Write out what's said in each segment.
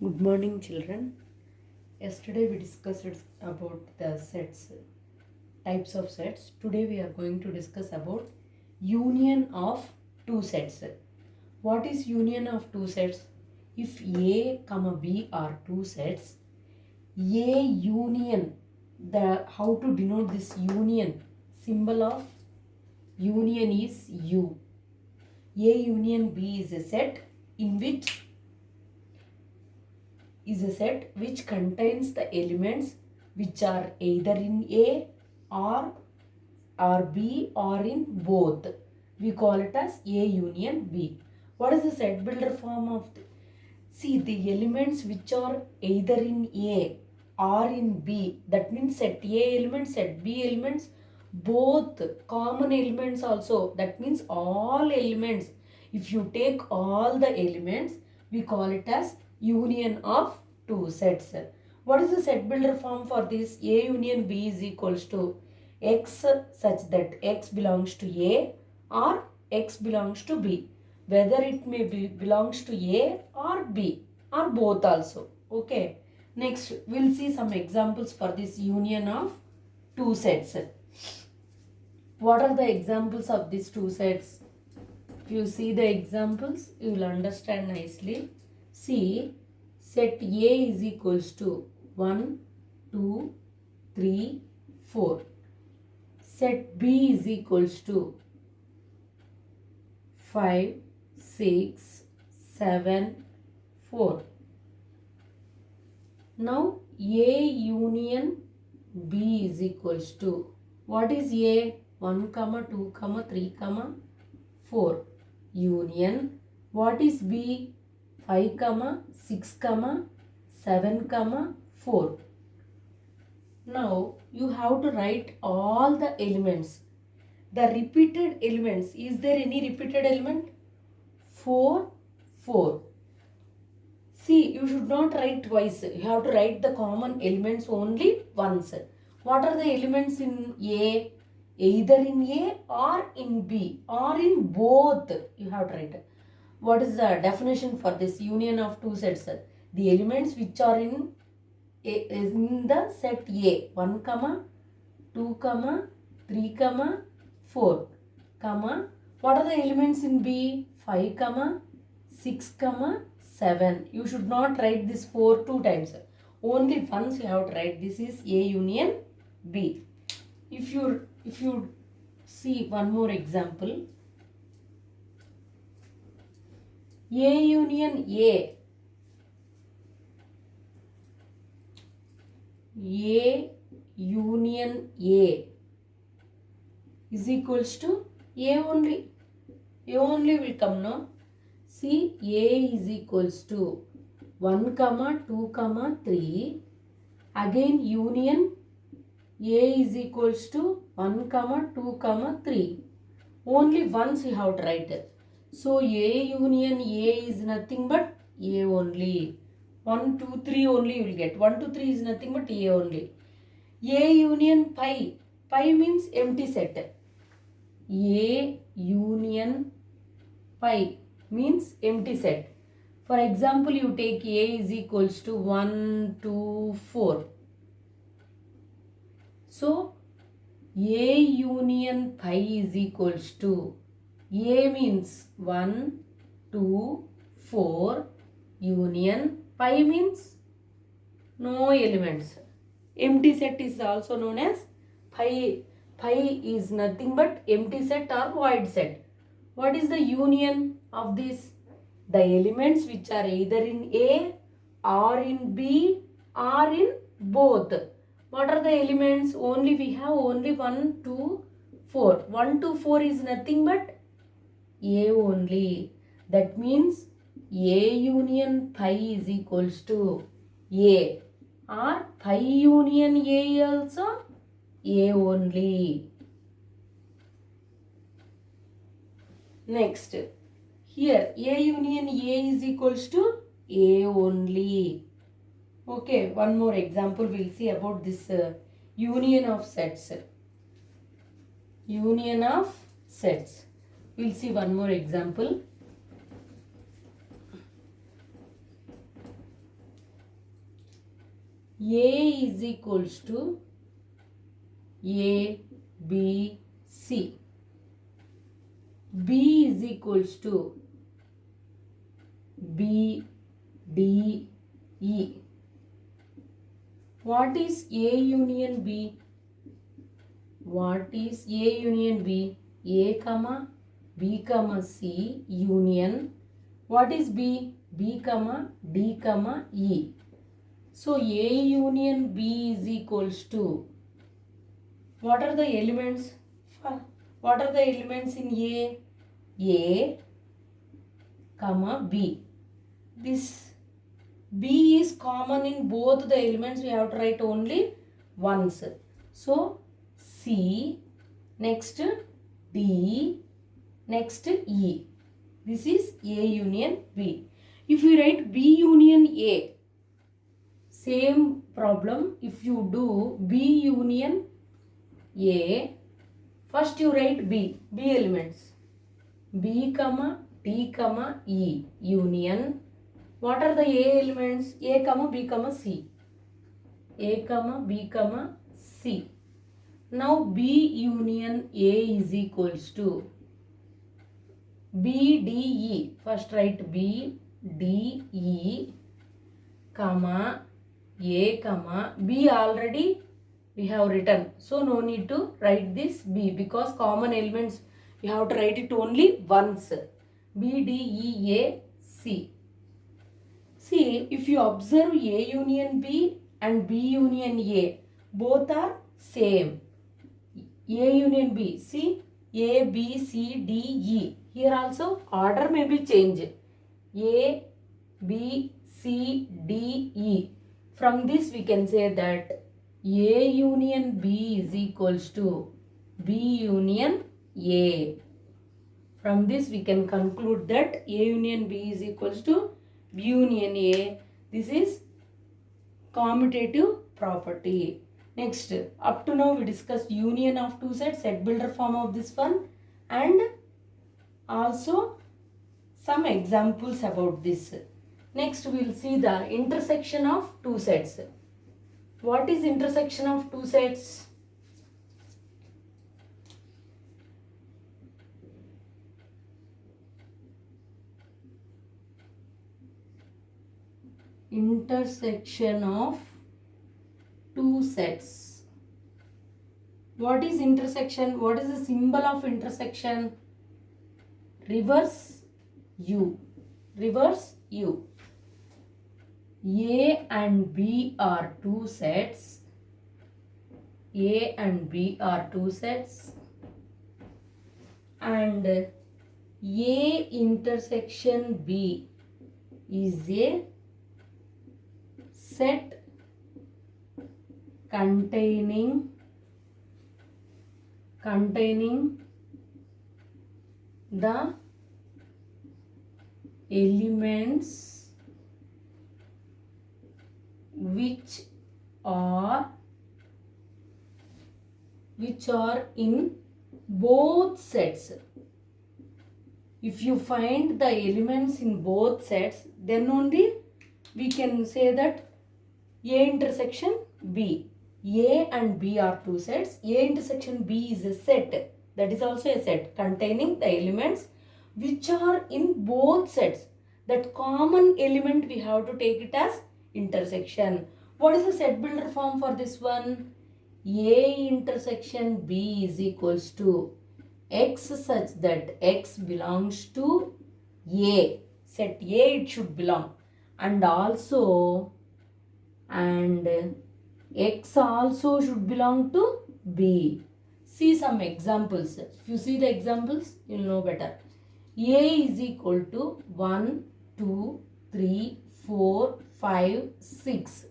Good morning, children. Yesterday we discussed about the sets, types of sets. Today we are going to discuss about union of two sets. What is union of two sets? If A, comma B are two sets, A union, the how to denote this union? Symbol of union is U. A union B is a set in which is a set which contains the elements which are either in A or B or in both. We call it as A union B. What is the set builder form of see the elements which are either in A or in B, that means set A elements, set B elements, both common elements also, that means all elements. If you take all the elements, we call it as union of two sets. What is the set builder form for this? A union B is equals to X such that X belongs to A or X belongs to B. Whether it may be belongs to A or B or both also. Okay. Next, we'll see some examples for this union of two sets. What are the examples of these two sets? If you see the examples, you will understand nicely. See, set A is equals to 1, 2, 3, 4. Set B is equals to 5, 6, 7, 4. Now A union B is equals to, what is A? 1, 2, 3, 4. Union, what is B? 5, 6, 7, 4. Now you have to write all the elements. The repeated elements, is there any repeated element? 4, 4. See, you should not write twice. You have to write the common elements only once. What are the elements in A? Either in A or in B or in both. You have to write. What is the definition for this union of two sets? The elements which are in the set A. 1, 2, 3, 4. What are the elements in B? 5, 6, 7. You should not write this 4 two times. Only once you have to write. This is A union B. If you see one more example. A union A. A union A is equals to A only. A only will come now. See, A is equals to 1, 2, 3. Again union A is equals to 1, 2, 3. Only once you have to write it. So A union A is nothing but A only. 1, 2, 3 only you will get. 1, 2, 3 is nothing but A only. A union pi. Pi means empty set. A union pi means empty set. For example, you take A is equals to 1, 2, 4. So, A union pi is equals to, A means 1, 2, 4, union, pi means no elements. Empty set is also known as pi. Pi is nothing but empty set or void set. What is the union of this? The elements which are either in A or in B or in both. What are the elements? Only we have only 1, 2, 4. 1 to 4 is nothing but A only. That means A union pi is equals to A, or pi union A also A only. Next, here A union A is equals to A only. Okay, one more example we'll see about this union of sets. Union of sets. We'll see one more example. A is equals to A, B, C. B is equals to B, D, E. What is A union B? What is A union B? A comma B comma C union. What is B? B comma D comma E. So A union B is equals to, what are the elements? What are the elements in A? A comma B. This B is common in both the elements. We have to write only once. So C, next D, next E. This is A union B. If we write B union A, same problem. If you do B union A, first you write B elements. B comma D comma E union. What are the A elements? A comma B comma C. A comma B comma C. Now B union A is equals to B D E. First write B D E comma A comma B already we have written. So no need to write this B because common elements you have to write it only once. B D E A C. See, if you observe A union B and B union A, both are same. A union B, see, A, B, C, D, E. Here also order may be changed. A, B, C, D, E. From this we can say that A union B is equals to B union A. From this we can conclude that A union B is equals to B union A. This is commutative property. Next, up to now we discussed union of two sets, set builder form of this one, and also some examples about this. Next we will see the intersection of two sets. What is intersection of two sets? Intersection of two sets. What is intersection? What is the symbol of intersection? Reverse U. Reverse U. A and B are two sets. A and B are two sets. And A intersection B is a set containing the elements which are in both sets. If you find the elements in both sets, then only we can say that A intersection B. A and B are two sets. A intersection B is a set. That is also a set containing the elements which are in both sets. That common element we have to take it as intersection. What is the set builder form for this one? A intersection B is equals to X such that X belongs to A. Set A it should belong. And X also should belong to B. See some examples. If you see the examples, you will know better. A is equal to 1, 2, 3, 4, 5, 6.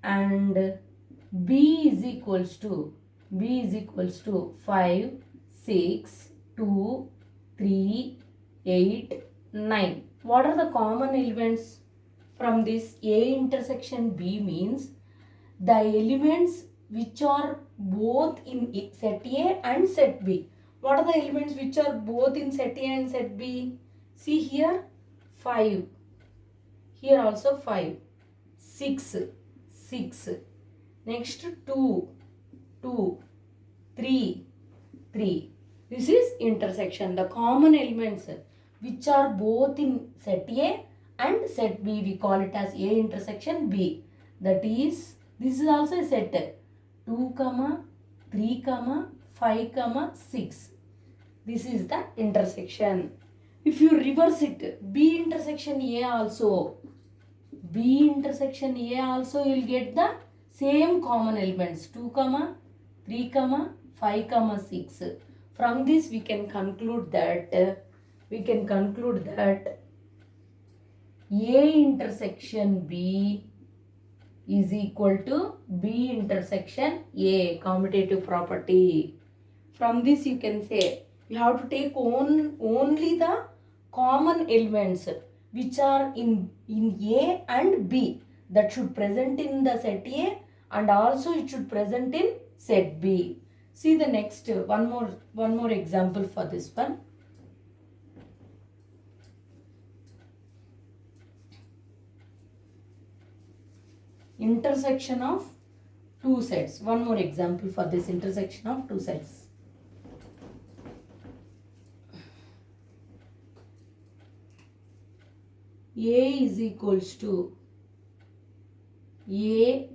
And B is equals to 5, 6, 2, 3, 8, 9. What are the common elements from this? A intersection B means the elements which are both in set A and set B. What are the elements which are both in set A and set B? See here 5. Here also 5. 6, 6. Next 2, 2, 3, 3. This is intersection. The common elements which are both in set A and set B, we call it as A intersection B. That is, this is also a set 2, 3, 5, 6. This is the intersection. If you reverse it, B intersection A also, you will get the same common elements 2, 3, 5, 6. From this we can conclude that A intersection B is equal to B intersection A, commutative property. From this you can say you have to take only the common elements which are in A and B, that should present in the set A and also it should present in set B. See the next one more example for this one. Intersection of two sets. One more example for this intersection of two sets. A is equals to A,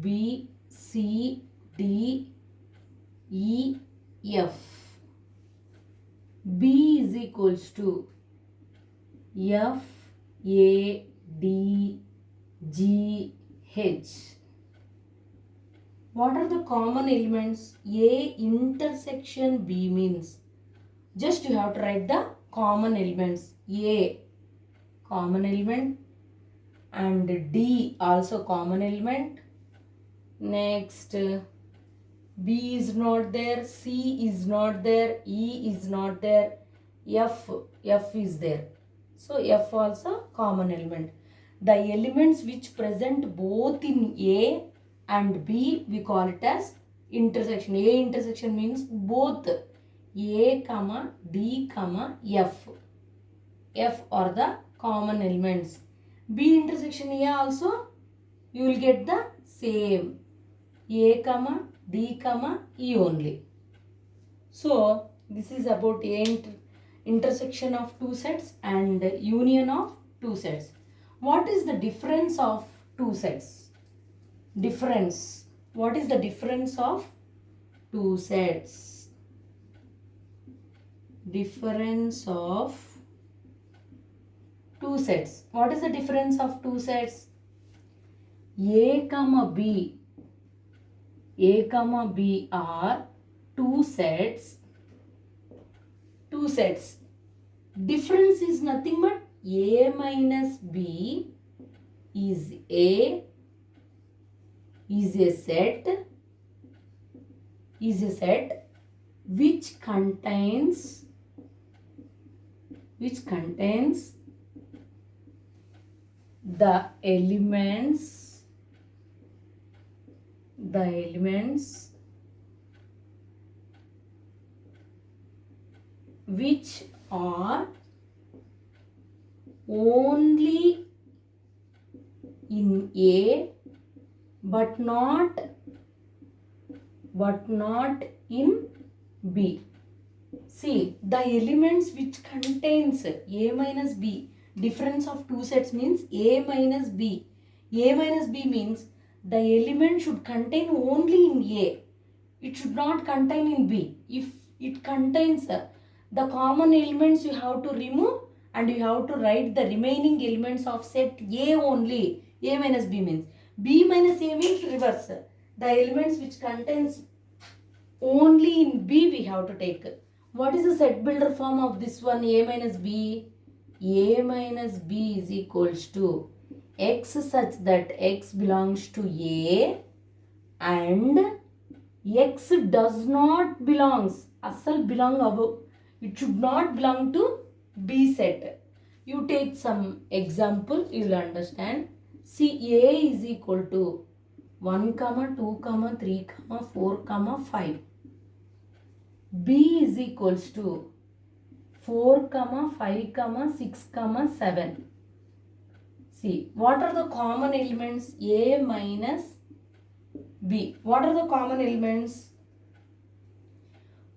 B, C, D, E, F. B is equals to F, A, D, G, H. What are the common elements? A intersection B means just you have to write the common elements. A common element and D also common element. Next B is not there, C is not there, E is not there, F is there. So F also common element. The elements which present both in A and B, we call it as intersection. A intersection means both A, D, F. F are the common elements. B intersection A also, you will get the same. A, D, E only. So this is about A intersection of two sets and union of two sets. What is the difference of two sets? Difference. What is the difference of two sets? Difference of two sets. What is the difference of two sets? A, B. A, B are two sets. Two sets. Difference is nothing but A minus B is a set which contains the elements which are only in A but not in B. See, the elements which contains A minus B, difference of two sets means A minus B. A minus B means the element should contain only in A. It should not contain in B. If it contains the common elements, you have to remove and you have to write the remaining elements of set A only. A minus B means. B minus A means reverse. The elements which contains only in B we have to take. What is the set builder form of this one? A minus B. A minus B is equals to X such that X belongs to A and X does not belongs. Asal belong above. It should not belong to B set. You take some example, you will understand. See, A is equal to 1, 2, 3, 4, 5. B is equals to 4, 5, 6, 7. See, what are the common elements? A minus B. What are the common elements?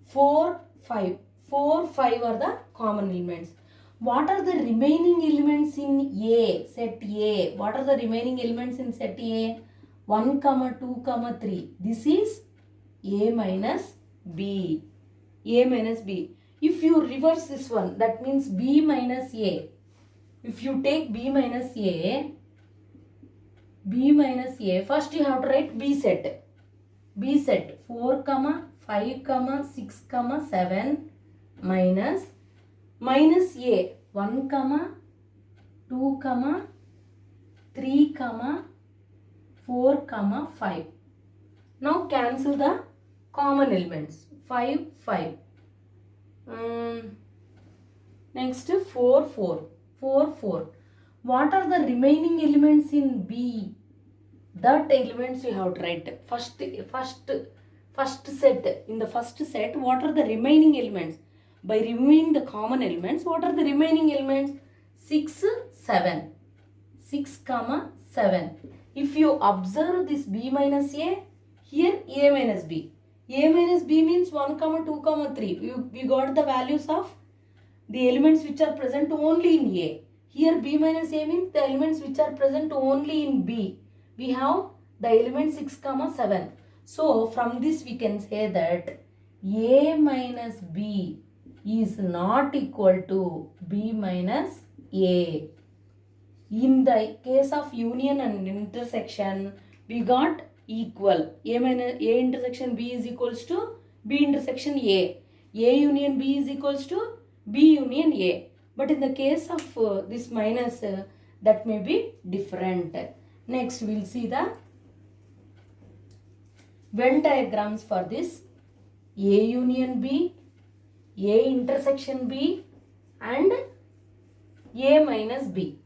4, 5. 4, 5 are the common elements. What are the remaining elements in A, set A? What are the remaining elements in set A? 1, 2, 3. This is A minus B. A minus B. If you reverse this one, that means B minus A. If you take B minus A, first you have to write B set. B set 4, 5, 6, 7 minus A 1, 2, 3, 4, 5. Now cancel the common elements. 5, 5. Next 4, 4. 4, 4. What are the remaining elements in B? That elements you have to write. First set. In the first set, what are the remaining elements? By removing the common elements, what are the remaining elements? 6, 7. 6, 7. If you observe this B minus A, here A minus B. A minus B means 1, 2, 3. We got the values of the elements which are present only in A. Here B minus A means the elements which are present only in B. We have the element 6, 7. So from this we can say that A minus B is not equal to B minus A. In the case of union and intersection, we got equal. A intersection B is equals to B intersection A. A union B is equals to B union A. But in the case of this minus, that may be different. Next, we will see the Venn diagrams for this A union B, A intersection B, and A minus B.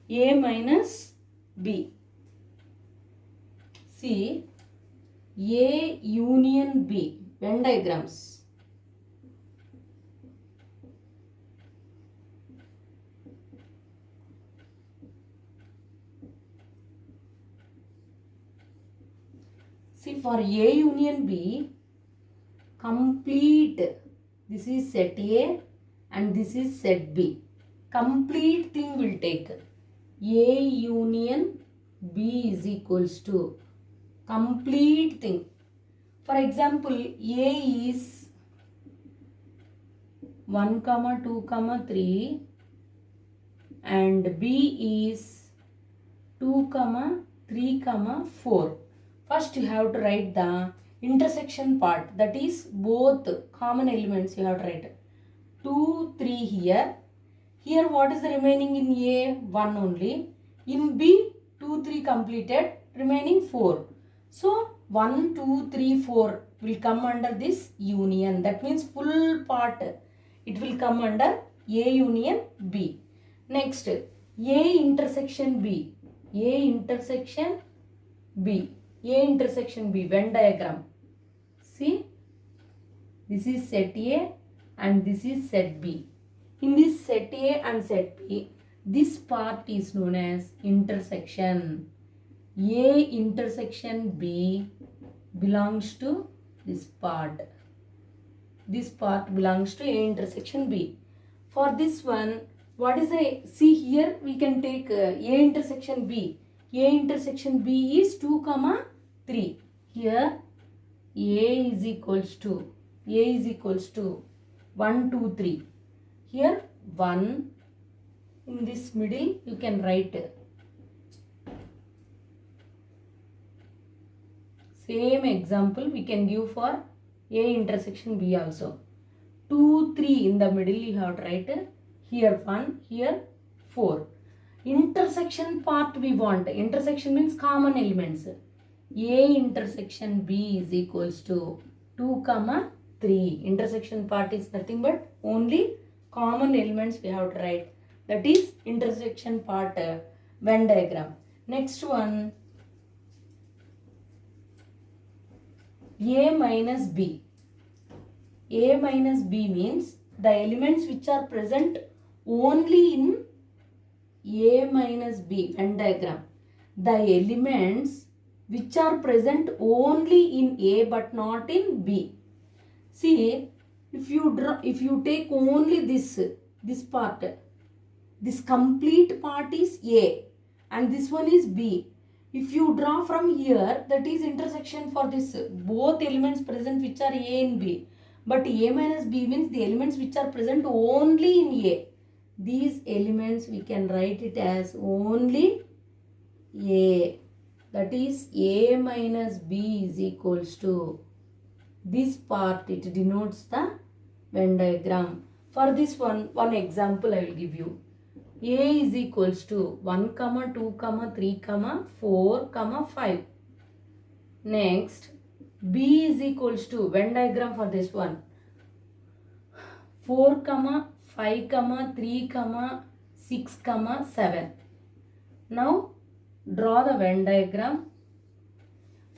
A minus B. See, A union B, Venn diagrams. See, for A union B, complete, this is set A and this is set B. Complete thing will take. A union B is equals to complete thing. For example, A is 1, 2, 3 and B is 2, 3, 4. First you have to write the intersection part, that is both common elements you have to write. 2, 3 here. Here what is the remaining in A? 1 only. In B, 2, 3 completed, remaining 4. So 1, 2, 3, 4 will come under this union. That means full part, it will come under A union B. Next, A intersection B. A intersection B. A intersection B, Venn diagram. See, this is set A and this is set B. In this set A and set B, this part is known as intersection. A intersection B belongs to this part. This part belongs to A intersection B. For this one, what is a, see here we can take A intersection B. A intersection B is 2, 3. Here A is equals to 1, 2, 3. Here 1. In this middle you can write same example we can give for A intersection B also. 2, 3 in the middle you have to write here 1, here 4. Intersection part we want. Intersection means common elements. A intersection B is equals to 2, 3. Intersection part is nothing but only common elements we have to write. That is intersection part Venn diagram. Next one, A minus B. A minus B means the elements which are present only in A minus B Venn diagram. The elements which are present only in A but not in B. See, if you take only this part, this complete part is A and this one is B. If you draw from here, that is intersection for this both elements present which are A and B. But A minus B means the elements which are present only in A. These elements we can write it as only A. That is A minus B is equals to this part. It denotes the Venn diagram. For this one example I will give you. A is equals to 1, 2, 3, 4, 5. Next, B is equals to Venn diagram for this one. 4, 5, 3, 6, 7. Now, draw the Venn diagram.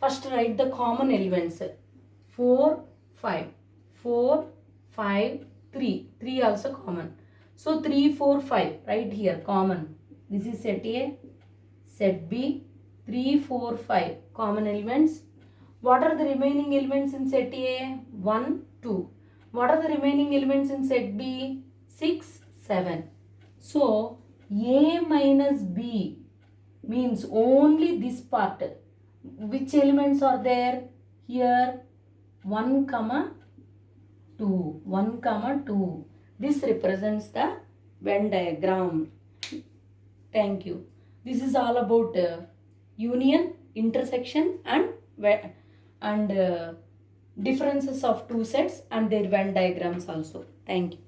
First write the common elements. 4, 5. 4, 5, 3. 3 also common. So 3, 4, 5 right here common. This is set A, set B, 3, 4, 5 common elements. What are the remaining elements in set A? 1, 2. What are the remaining elements in set B? 6, 7. So A minus B means only this part. Which elements are there? Here 1, 2. 1, 2. This represents the Venn diagram. Thank you. This is all about union, intersection and differences of two sets and their Venn diagrams also. Thank you.